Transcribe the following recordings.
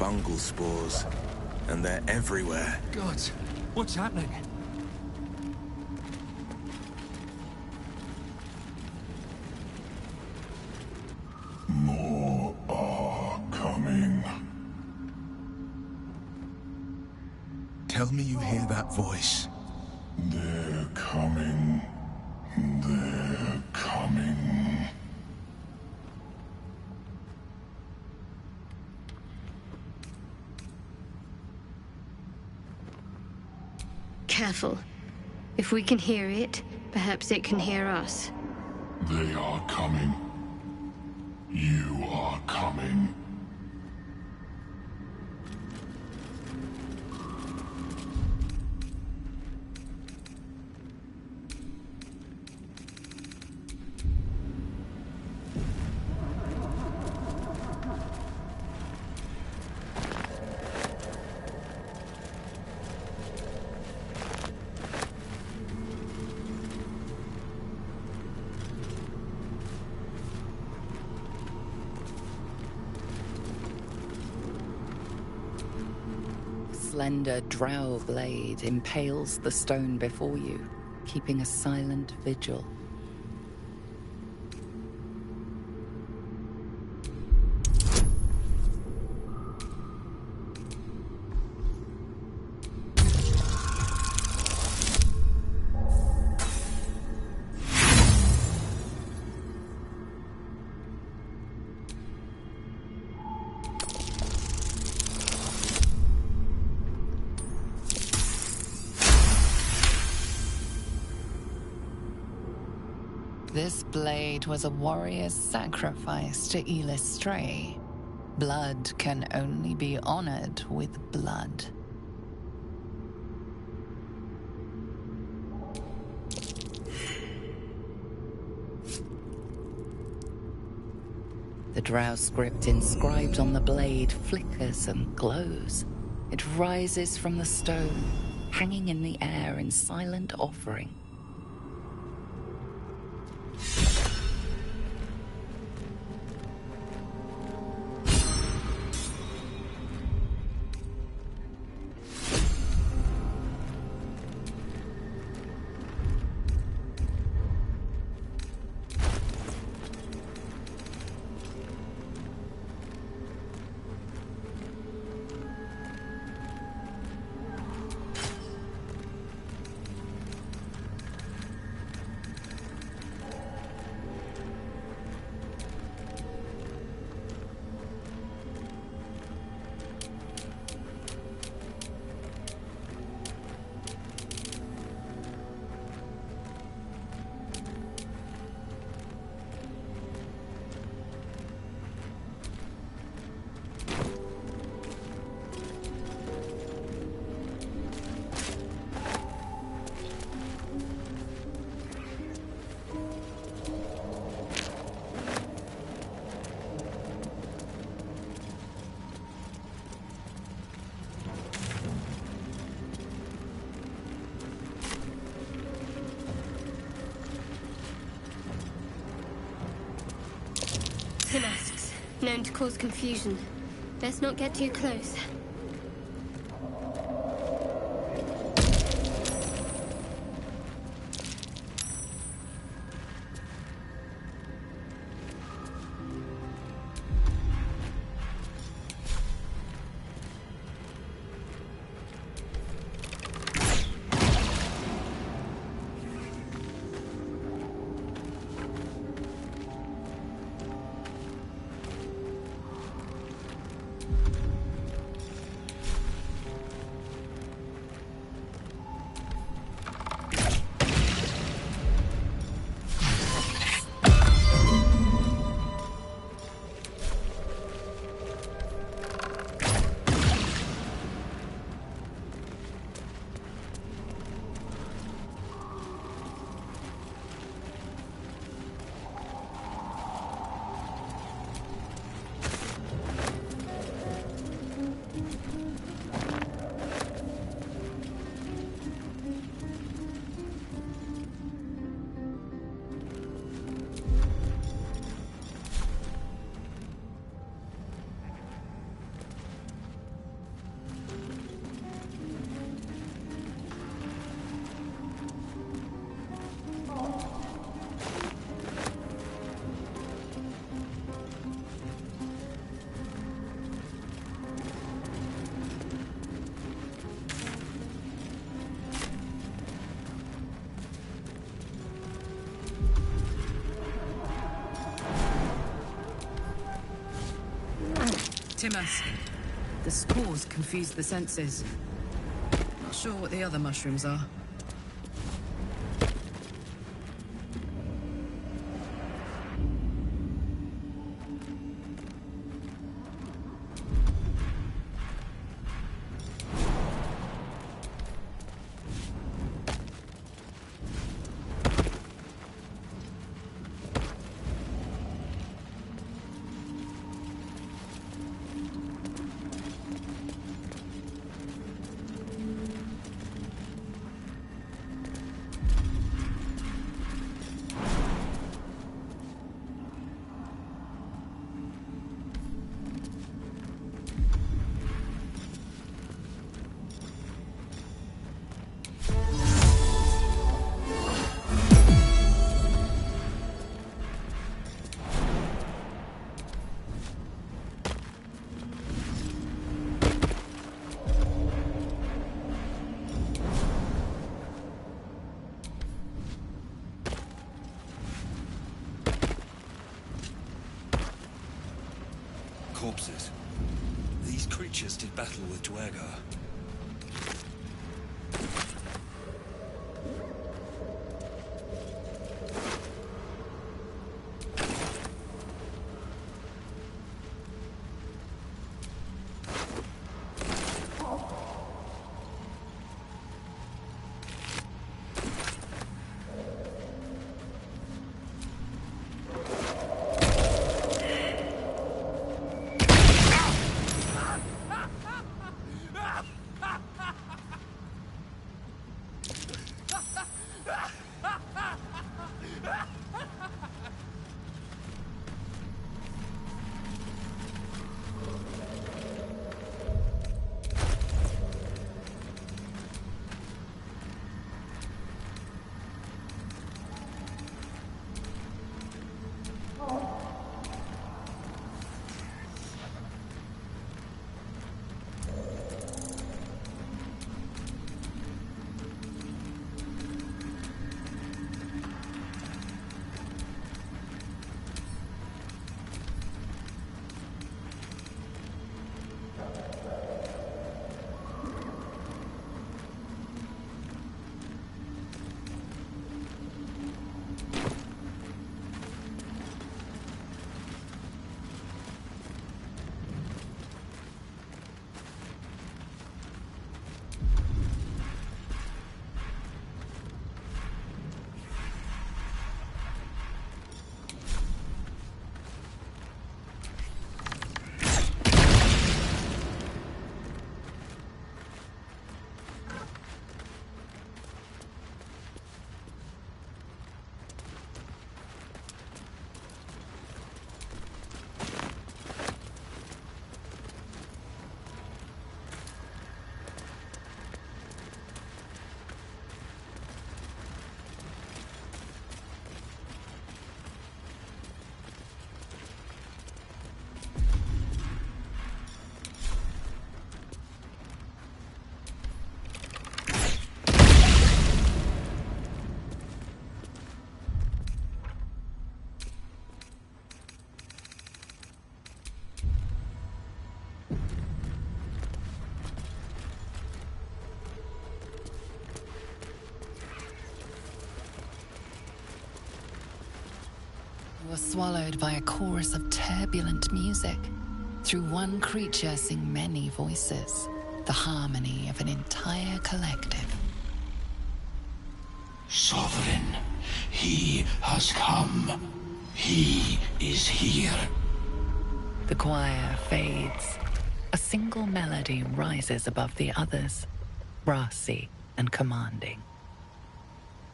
fungal spores, and they're everywhere. God, what's happening? More are coming. Tell me you hear that voice. They're coming. They're coming. Careful. If we can hear it, perhaps it can hear us. They are coming. You are coming. Slender drow blade impales the stone before you, keeping a silent vigil. This blade was a warrior's sacrifice to Stray. Blood can only be honored with blood. The drow script inscribed on the blade flickers and glows. It rises from the stone, hanging in the air in silent offering. Masks, known to cause confusion. Best not get too close. Timus. The spores confuse the senses. Not sure what the other mushrooms are. Corpses. These creatures did battle with Dwergar. Was swallowed by a chorus of turbulent music. Through one creature sing many voices, the harmony of an entire collective. Sovereign, he has come. He is here. The choir fades. A single melody rises above the others, brassy and commanding.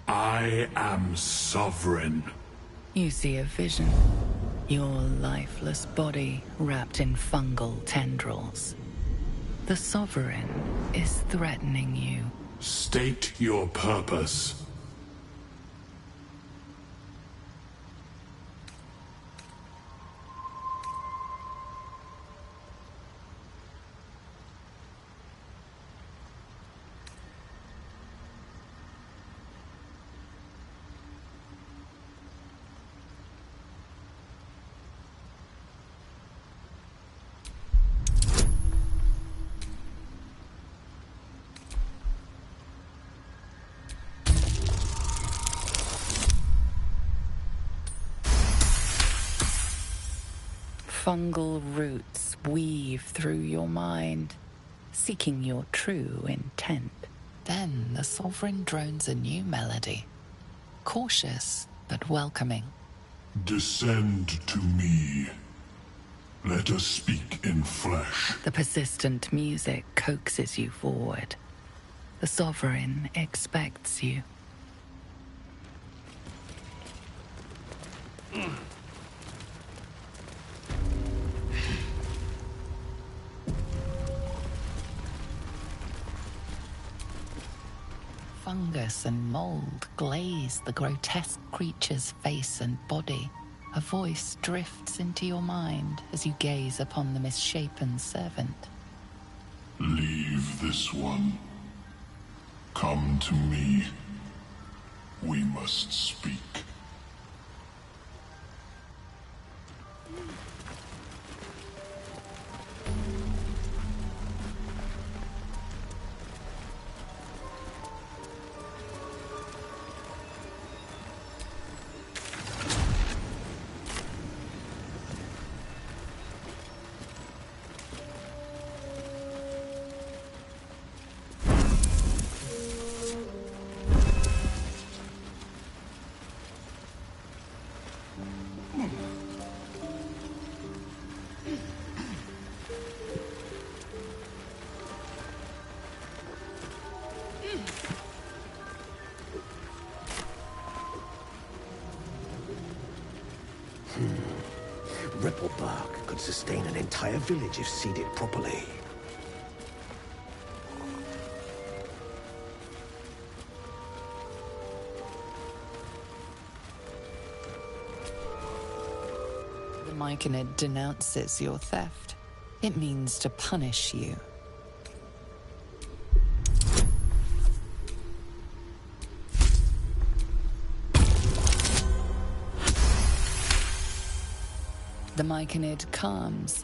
I am sovereign. You see a vision. Your lifeless body wrapped in fungal tendrils. The Sovereign is threatening you. State your purpose. Fungal roots weave through your mind, seeking your true intent. Then the Sovereign drones a new melody, cautious but welcoming. Descend to me. Let us speak in flesh. The persistent music coaxes you forward. The Sovereign expects you. Fungus and mold glaze the grotesque creature's face and body. A voice drifts into your mind as you gaze upon the misshapen servant. Leave this one. Come to me. We must speak. Ripple bark could sustain an entire village if seeded properly. The Myconid denounces your theft. It means to punish you. The Myconid calms.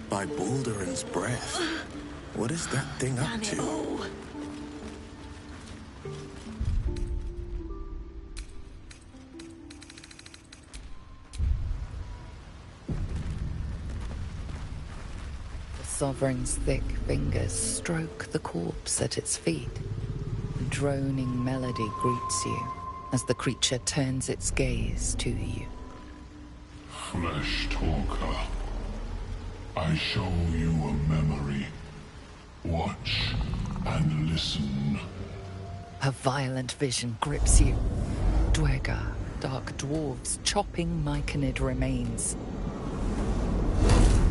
By Balduran's breath. What is that thing up to? The Sovereign's thick fingers stroke the corpse at its feet. A droning melody greets you as the creature turns its gaze to you. Flesh talker. I show you a memory. Watch and listen. A violent vision grips you. Dwergar, dark dwarves chopping Myconid remains.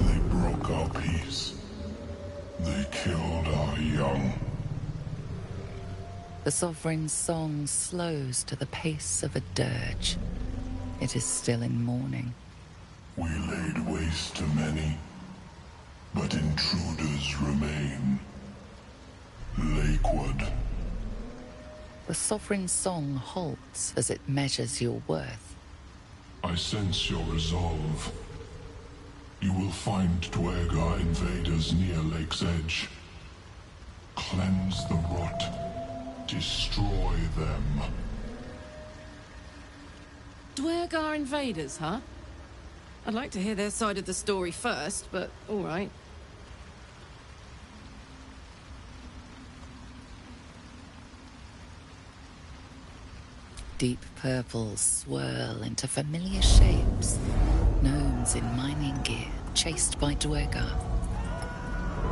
They broke our peace. They killed our young. The Sovereign's song slows to the pace of a dirge. It is still in mourning. We laid waste to many, but intruders remain. Lakewood. The Sovereign's song halts as it measures your worth. I sense your resolve. You will find Dwergar invaders near Lake's Edge. Cleanse the rot. Destroy them. Dwergar invaders, huh? I'd like to hear their side of the story first, but all right. Deep purples swirl into familiar shapes. Gnomes in mining gear, chased by Dwergar.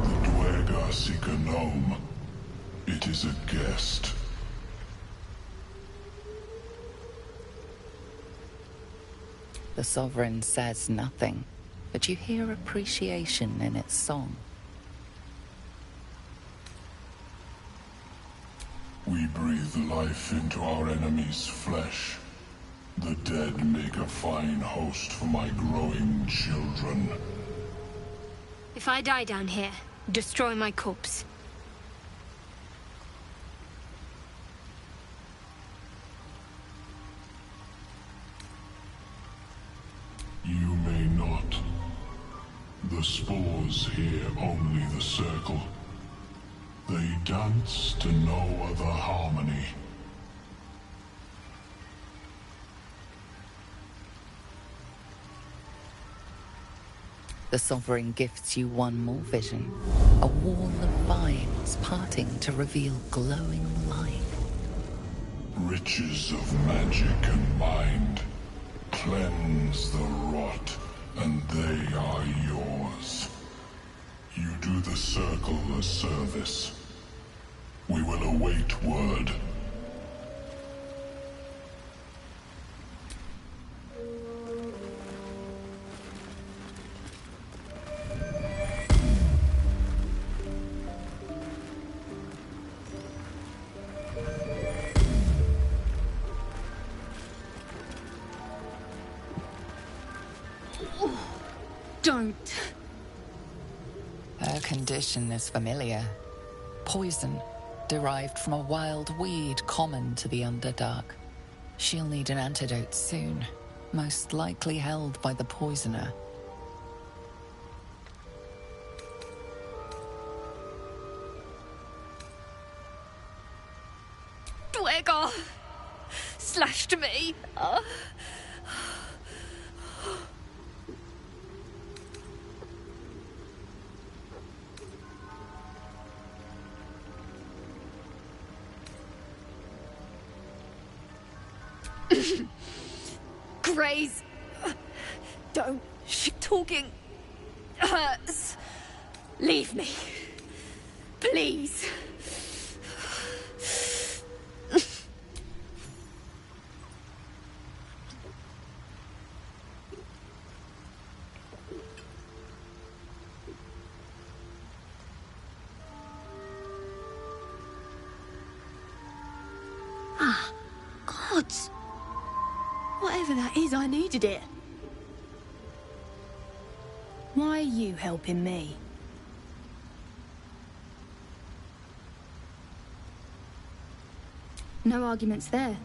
The Dwergar seek a gnome. It is a guest. The Sovereign says nothing, but you hear appreciation in its song. We breathe life into our enemy's flesh. The dead make a fine host for my growing children. If I die down here, destroy my corpse. You may not. The spores hear only the circle. They dance to no other harmony. The Sovereign gifts you one more vision. A wall of vines parting to reveal glowing light. Riches of magic and mind. Cleanse the rot, and they are yours. You do the circle a service. We will await word. Don't. Her condition is familiar. Poison, derived from a wild weed common to the Underdark. She'll need an antidote soon, most likely held by the poisoner. Dwergar slashed me. Graze. Don't. Talking hurts. Leave me. Please. Gods. Whatever that is, I needed it. Why are you helping me? No arguments there.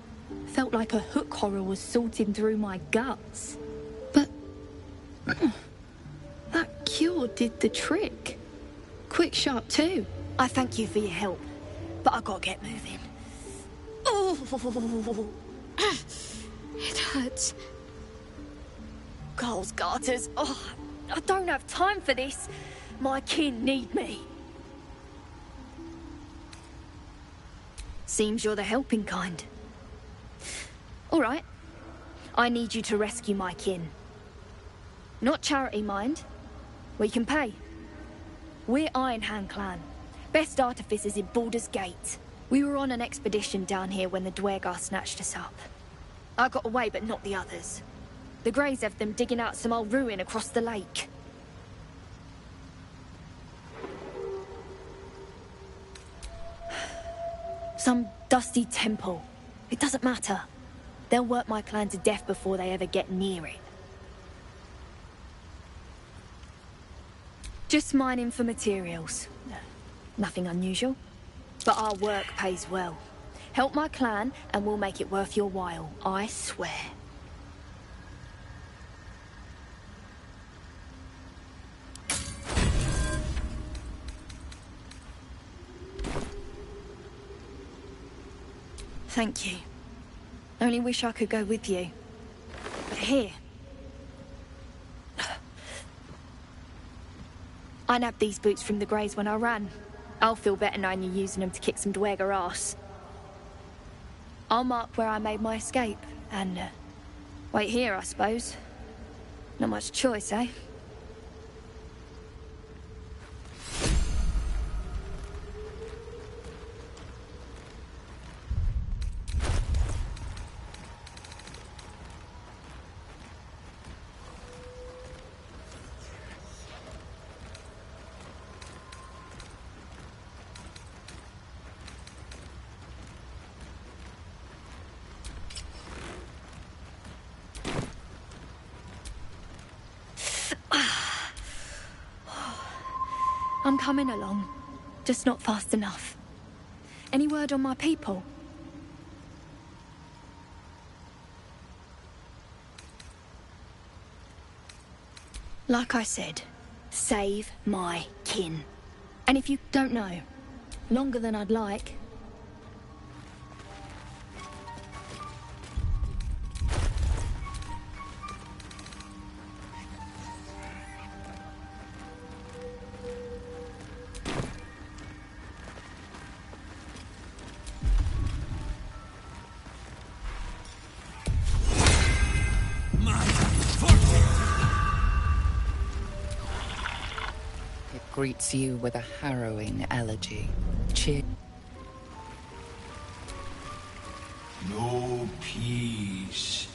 Felt like a hook horror was sorting through my guts. But... that cure did the trick. Quick, sharp too. I thank you for your help, but I gotta get moving. Oh, it hurts. Carl's garters. Oh, I don't have time for this. My kin need me. Seems you're the helping kind. All right. I need you to rescue my kin. Not charity, mind. We can pay. We're Ironhand Clan. Best artificers in Baldur's Gate. We were on an expedition down here when the Dwergar snatched us up. I got away, but not the others. The Greys have them digging out some old ruin across the lake. Some dusty temple. It doesn't matter. They'll work my clan to death before they ever get near it. Just mining for materials. Nothing unusual. But our work pays well. Help my clan and we'll make it worth your while, I swear. Thank you. Only wish I could go with you. But here. I nabbed these boots from the Greys when I ran. I'll feel better knowing you're using them to kick some Dwergar ass. I'll mark where I made my escape, and wait here, I suppose. Not much choice, eh? I'm coming along, just not fast enough. Any word on my people? Like I said, save my kin. And if you don't know, longer than I'd like. Greets you with a harrowing elegy. Cheer. No peace.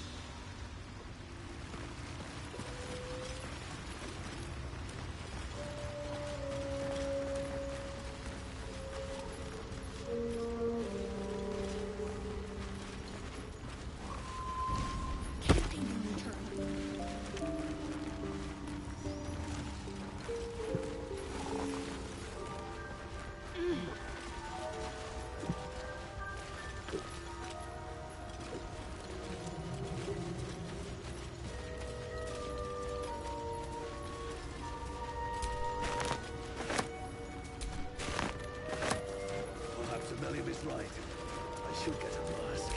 Right. I should get a mask.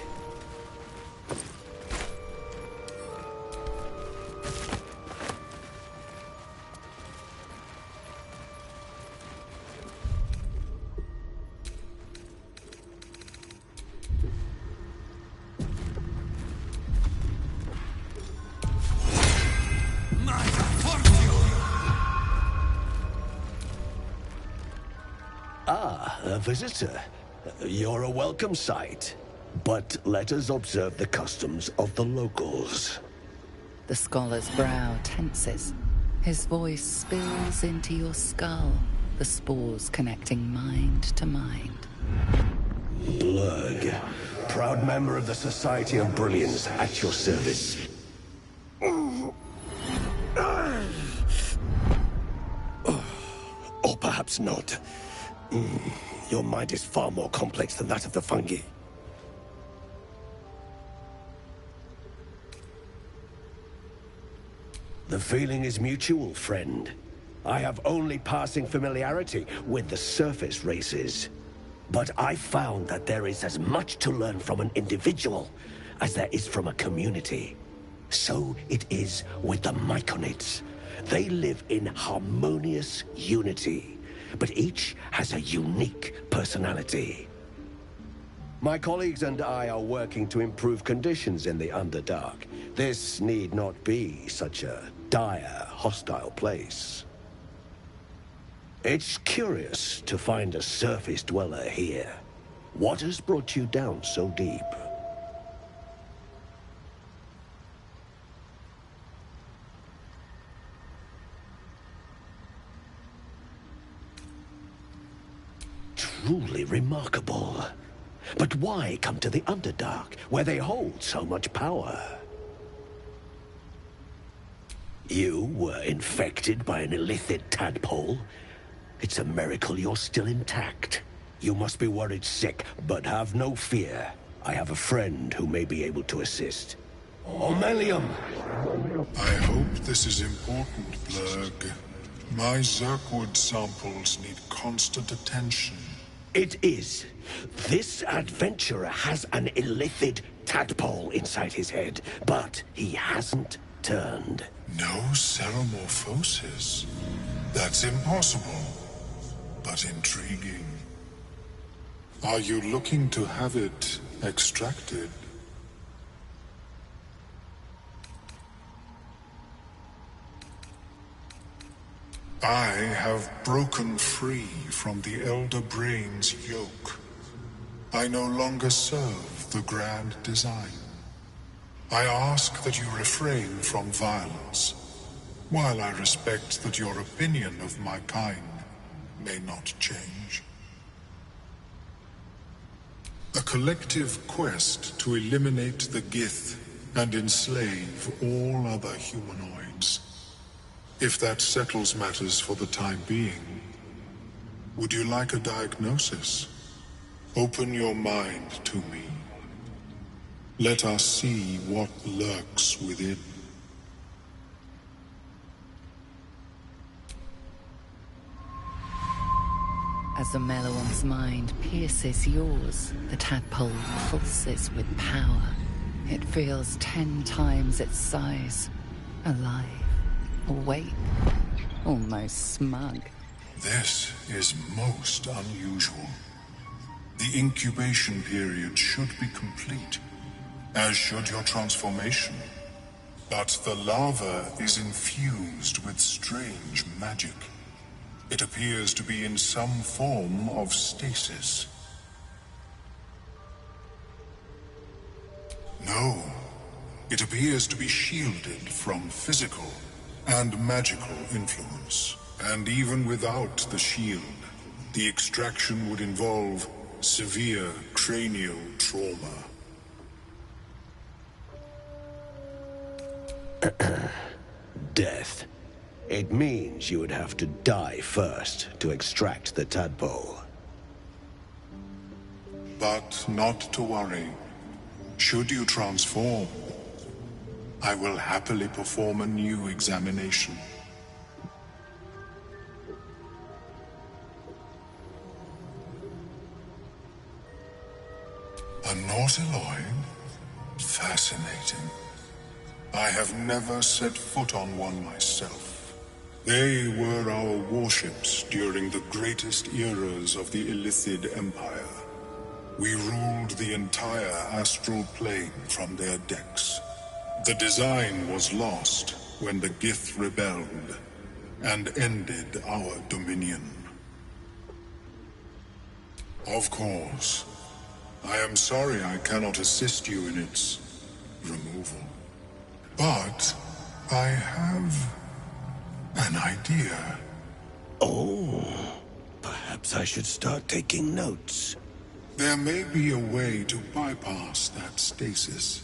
Ah, a visitor. You're a welcome sight. But let us observe the customs of the locals. The scholar's brow tenses. His voice spills into your skull, the spores connecting mind to mind. Blurg, proud member of the Society of Brilliance, at your service. Or perhaps not. Your mind is far more complex than that of the fungi. The feeling is mutual, friend. I have only passing familiarity with the surface races. But I found that there is as much to learn from an individual as there is from a community. So it is with the Myconids. They live in harmonious unity, but each has a unique personality. My colleagues and I are working to improve conditions in the Underdark. This need not be such a dire, hostile place. It's curious to find a surface dweller here. What has brought you down so deep? Truly remarkable. But why come to the Underdark, where they hold so much power? You were infected by an illithid tadpole? It's a miracle you're still intact. You must be worried sick, but have no fear. I have a friend who may be able to assist. Omelium! I hope this is important, Blurg. My Zerkwood samples need constant attention. It is. This adventurer has an illithid tadpole inside his head, but he hasn't turned. No ceremorphosis. That's impossible, but intriguing. Are you looking to have it extracted. I have broken free from the Elder Brain's yoke. I no longer serve the grand design. I ask that you refrain from violence, while I respect that your opinion of my kind may not change. A collective quest to eliminate the Gith and enslave all other humanoids. If that settles matters for the time being, would you like a diagnosis? Open your mind to me. Let us see what lurks within. As the Meloan's mind pierces yours, the tadpole pulses with power. It feels 10 times its size. Alive, awake, almost smug. This is most unusual. The incubation period should be complete, as should your transformation. But the larva is infused with strange magic. It appears to be in some form of stasis. No, it appears to be shielded from physical and magical influence. And even without the shield, the extraction would involve severe cranial trauma. Death. It means you would have to die first to extract the tadpole. But not to worry. Should you transform, I will happily perform a new examination. A nautiloid? Fascinating. I have never set foot on one myself. They were our warships during the greatest eras of the Illithid Empire. We ruled the entire astral plane from their decks. The design was lost when the Gith rebelled and ended our dominion. Of course, I am sorry I cannot assist you in its removal. But I have an idea. Oh, perhaps I should start taking notes. There may be a way to bypass that stasis.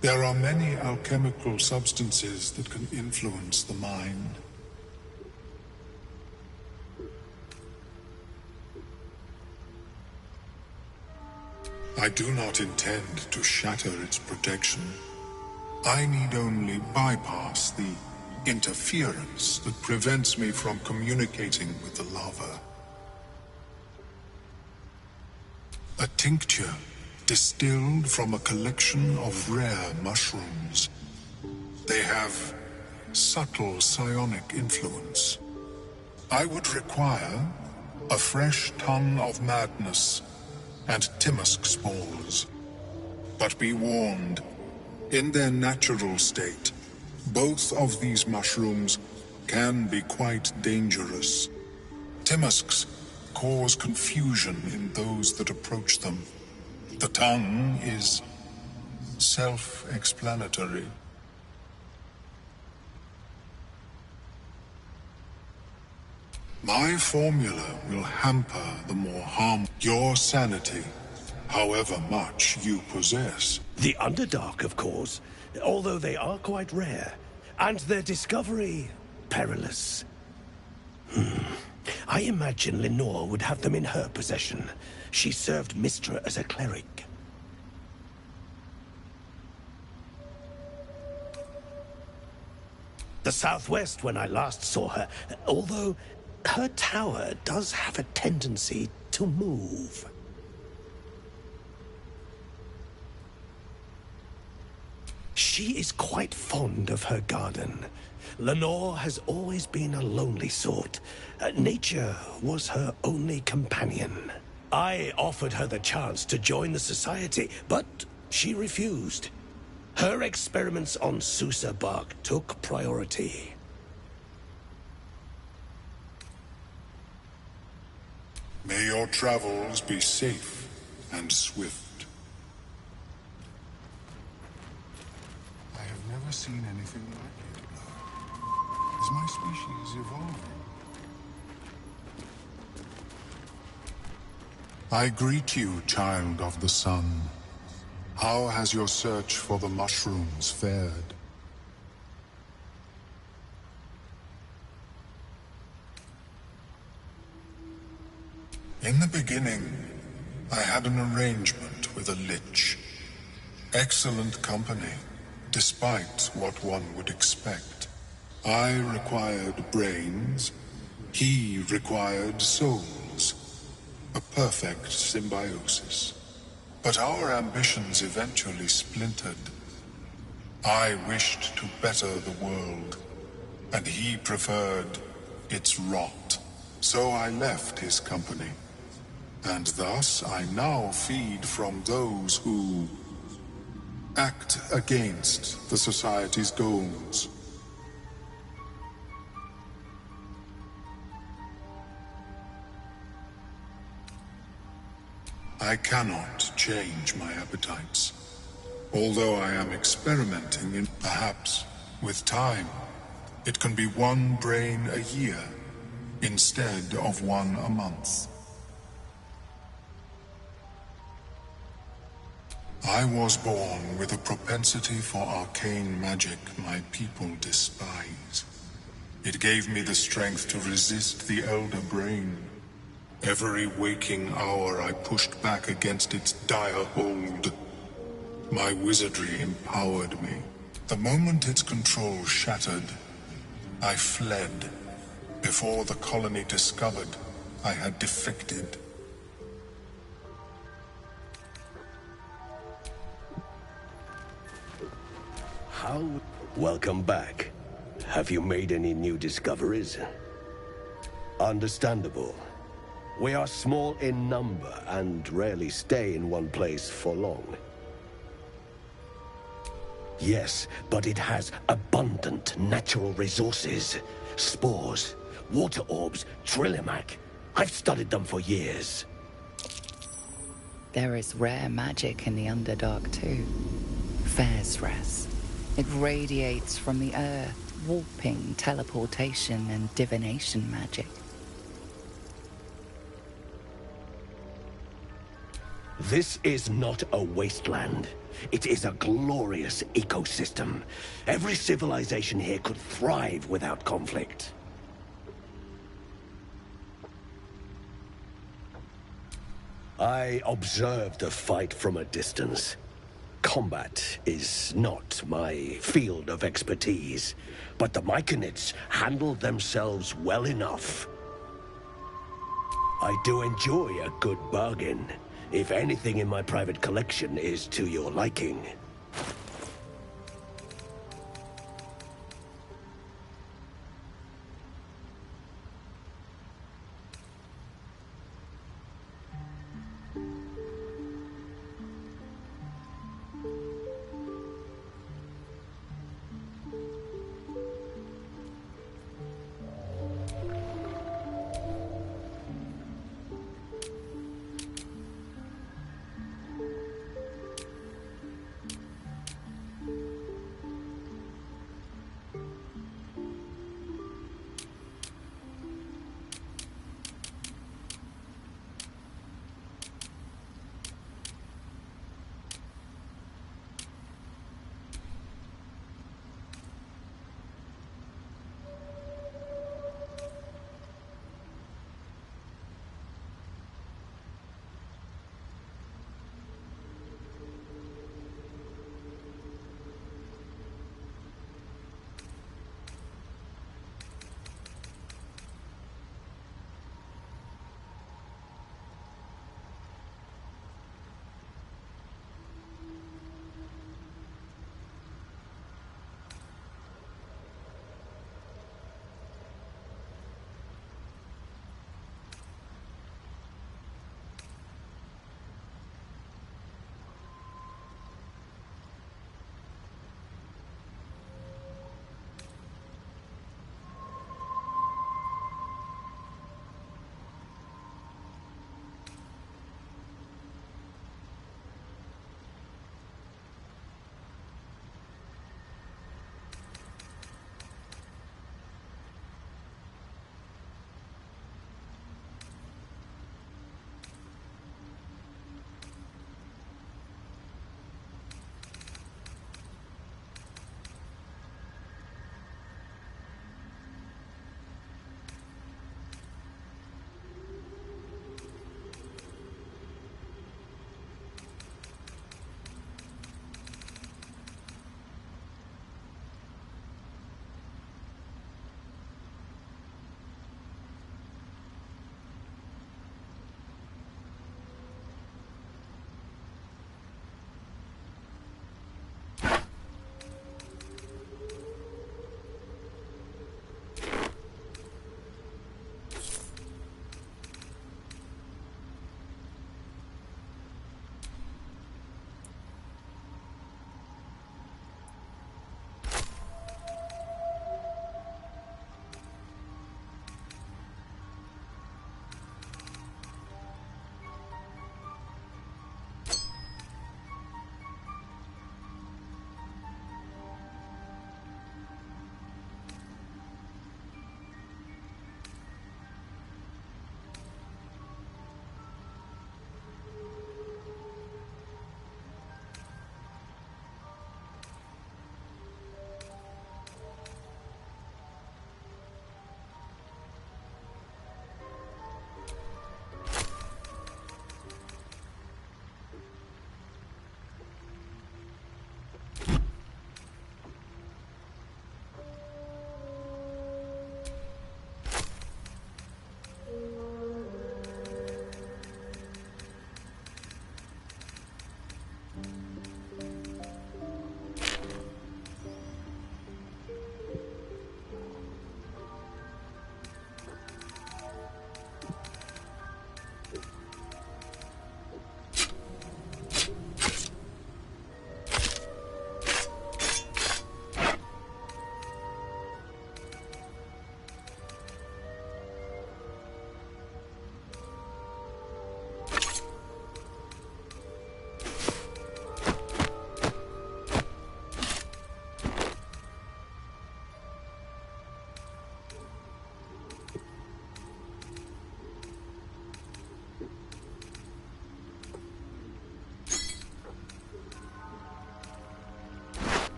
There are many alchemical substances that can influence the mind. I do not intend to shatter its protection. I need only bypass the interference that prevents me from communicating with the larva. A tincture distilled from a collection of rare mushrooms. They have subtle psionic influence. I would require a fresh ton of madness and Timusk spores. But be warned, in their natural state, both of these mushrooms can be quite dangerous. Timusks cause confusion in those that approach them. The tongue is self-explanatory. My formula will hamper the more harm your sanity, however much you possess. The Underdark, of course, although they are quite rare, and their discovery perilous. I imagine Lenore would have them in her possession. She served Mystra as a cleric. The southwest when I last saw her, although her tower does have a tendency to move. She is quite fond of her garden. Lenore has always been a lonely sort. Nature was her only companion. I offered her the chance to join the society, but she refused. Her experiments on Susa bark took priority. May your travels be safe and swift. I have never seen anything like it. Is my species evolving? I greet you, child of the sun. How has your search for the mushrooms fared? In the beginning, I had an arrangement with a lich. Excellent company, despite what one would expect. I required brains, he required souls. A perfect symbiosis. But our ambitions eventually splintered. I wished to better the world, and he preferred its rot. So I left his company. And thus I now feed from those who act against the society's goals. I cannot change my appetites. Although I am experimenting in, perhaps, with time, it can be one brain a year instead of one a month. I was born with a propensity for arcane magic my people despise. It gave me the strength to resist the Elder Brain. Every waking hour I pushed back against its dire hold. My wizardry empowered me. The moment its control shattered, I fled. Before the colony discovered I had defected. How? Welcome back. Have you made any new discoveries? Understandable. We are small in number and rarely stay in one place for long. Yes, but it has abundant natural resources. Spores, water orbs, Trillimac. I've studied them for years. There is rare magic in the Underdark too. Fairsres. It radiates from the earth, warping, teleportation, and divination magic. This is not a wasteland. It is a glorious ecosystem. Every civilization here could thrive without conflict. I observed the fight from a distance. Combat is not my field of expertise, but the Myconids handled themselves well enough. I do enjoy a good bargain, if anything in my private collection is to your liking.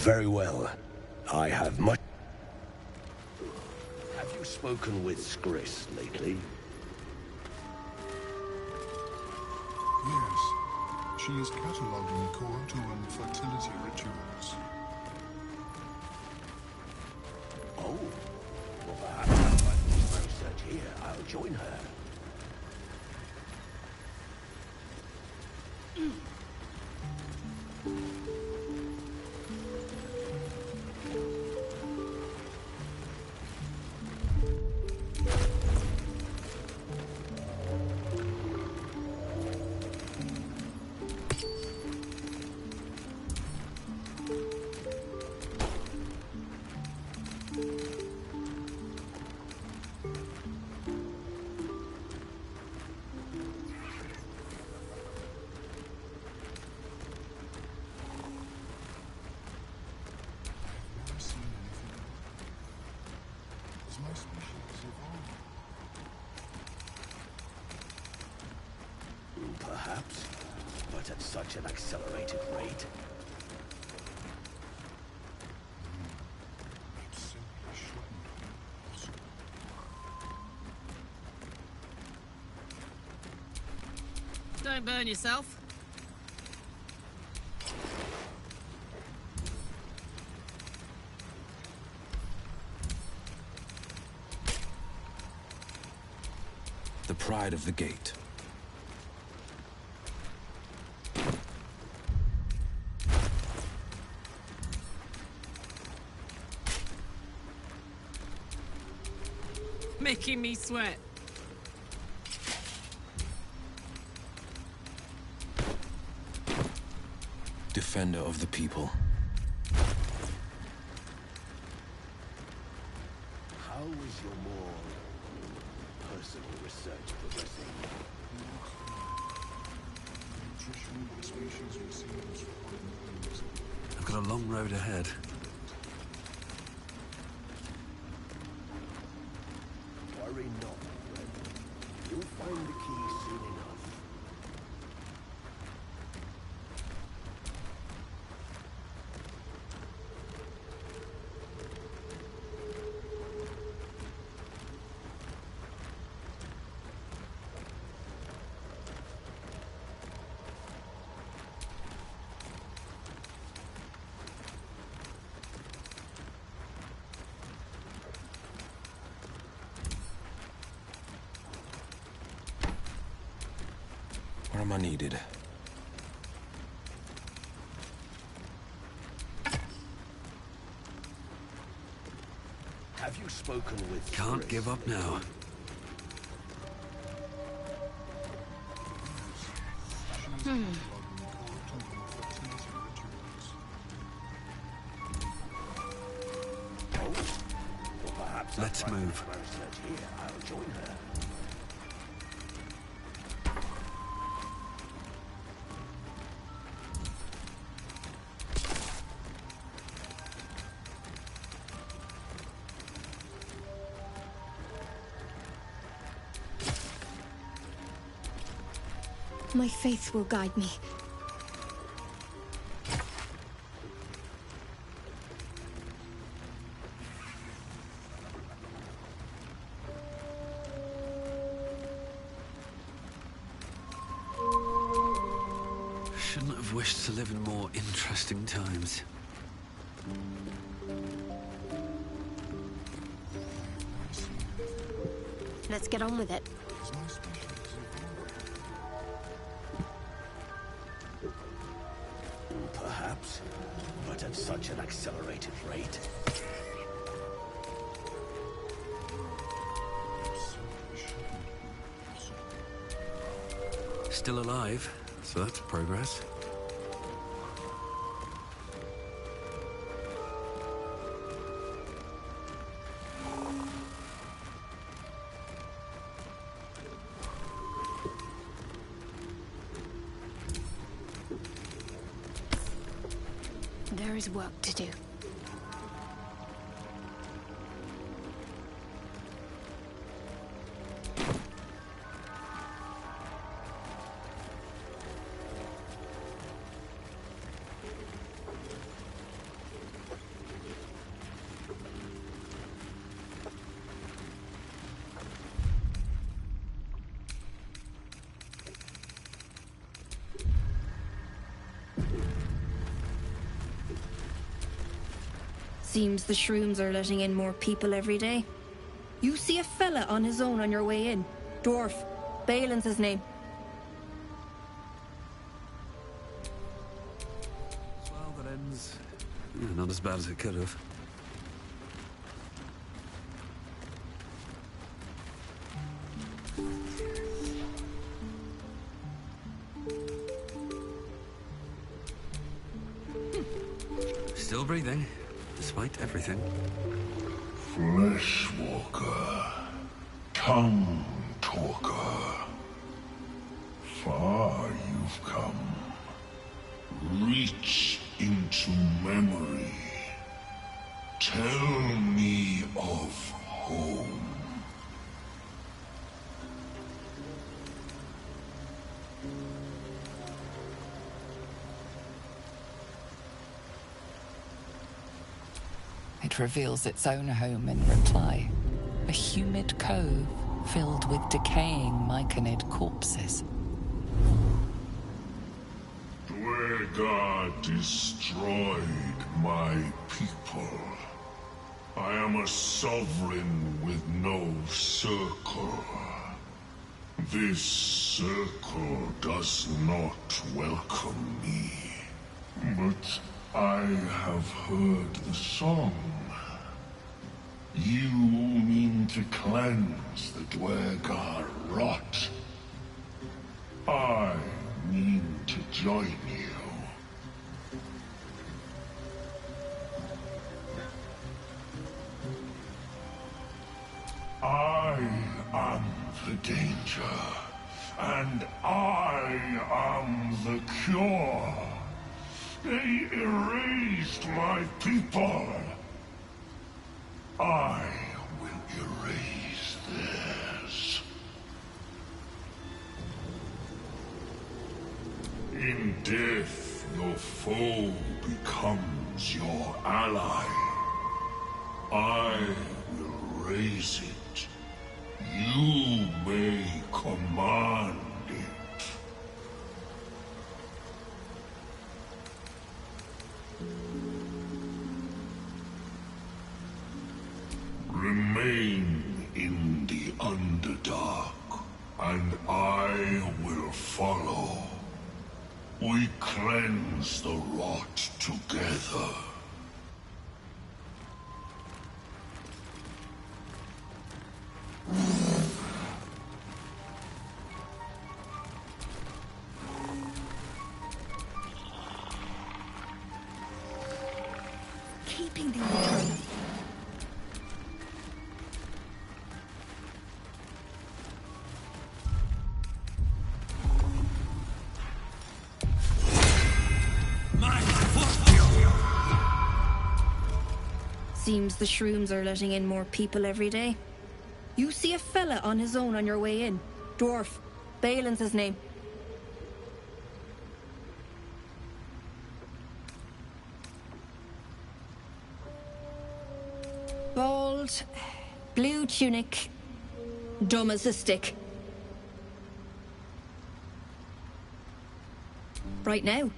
Very well. I have much... Have you spoken with Skris lately? Yes. She is cataloguing Korotuan fertility rituals. Oh. Well, perhaps I'll find my research here. I'll join her. Perhaps, but at such an accelerated rate. It simply shouldn't be possible. Don't burn yourself. The pride of the gate. Making me sweat. Defender of the people. How is your more personal research progressing? Nutrition the species receives from humans. I've got a long road ahead. Worry not, friend. You'll find the key soon enough. Where am I needed? Have you spoken with Can't Skris? give up now. Oh, well, perhaps Let's I'll find move. my research here. I'll join her. My faith will guide me. Shouldn't have wished to live in more interesting times. Let's get on with it. Perhaps, but at such an accelerated rate. Still alive, so that's progress. There is work to do. Seems the shrooms are letting in more people every day. You see a fella on his own on your way in. Dwarf. Balin's his name. Well, that ends. Yeah, not as bad as it could have. Still breathing, despite everything. Fleshwalker, tongue talker. Far you've come. Reach into memory. Tell me of home. It reveals its own home in reply. A humid cove filled with decaying myconid corpses. Dwargar destroyed my people. I am a sovereign with no circle. This circle does not welcome me. But I have heard the song. You mean to cleanse the Dwargar rot. I mean to join you. I am the danger, and I am the cure. They erased my people. I will erase theirs. In death, your foe becomes your ally. I will raise it. You may command it. Remain in the Underdark, and I will follow. We cleanse the rot together. Keeping the eternal. Seems the shrooms are letting in more people every day. You see a fella on his own on your way in. Dwarf. Balin's his name. Bald, blue tunic, dumb as a stick. Right now,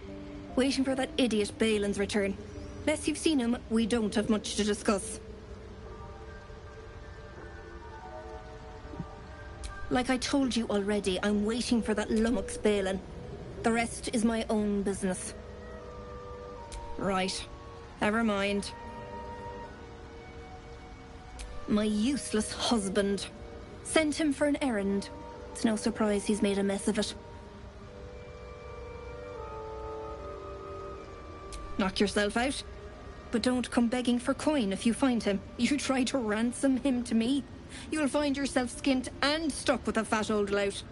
waiting for that idiot Balin's return. Unless you've seen him, we don't have much to discuss. Like I told you already, I'm waiting for that lummox Balin. The rest is my own business. Right. Never mind. My useless husband. Sent him for an errand. It's no surprise he's made a mess of it. Knock yourself out. But don't come begging for coin if you find him. You try to ransom him to me, you'll find yourself skint and stuck with a fat old lout.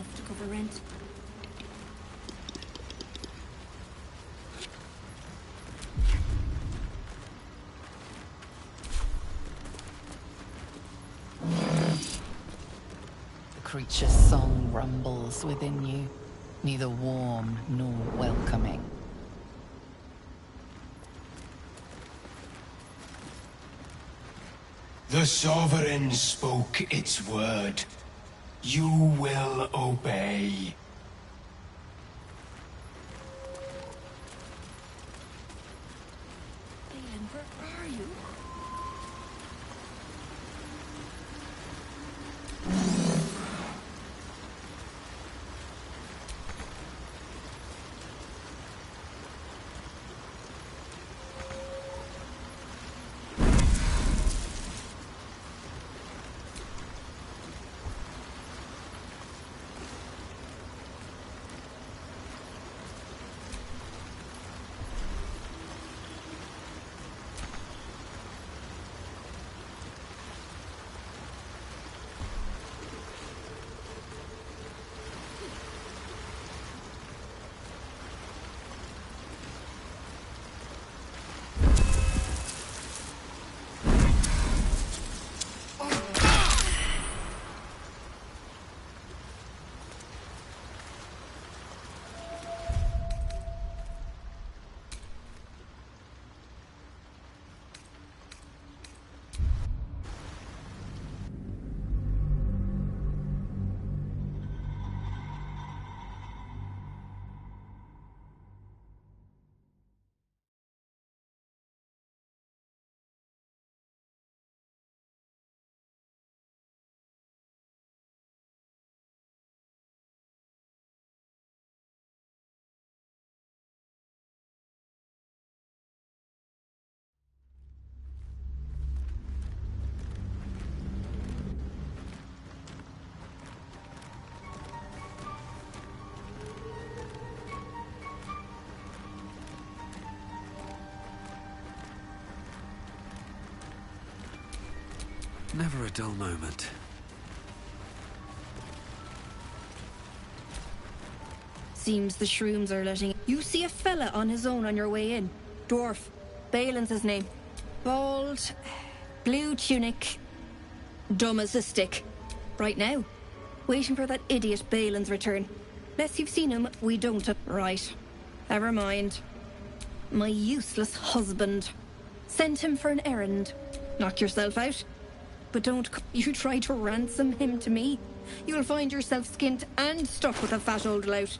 enough to cover rent. The creature's song rumbles within you, neither warm nor welcoming. The Sovereign spoke its word. You will obey. Balin, where are you? Never a dull moment. Seems the shrooms are letting... You see a fella on his own on your way in. Dwarf. Balin's his name. Bald, blue tunic, dumb as a stick. Right now. Waiting for that idiot Balin's return. Unless you've seen him, we don't. Right. Never mind. My useless husband. Sent him for an errand. Knock yourself out. But don't you try to ransom him to me. You'll find yourself skint and stuck with a fat old lout.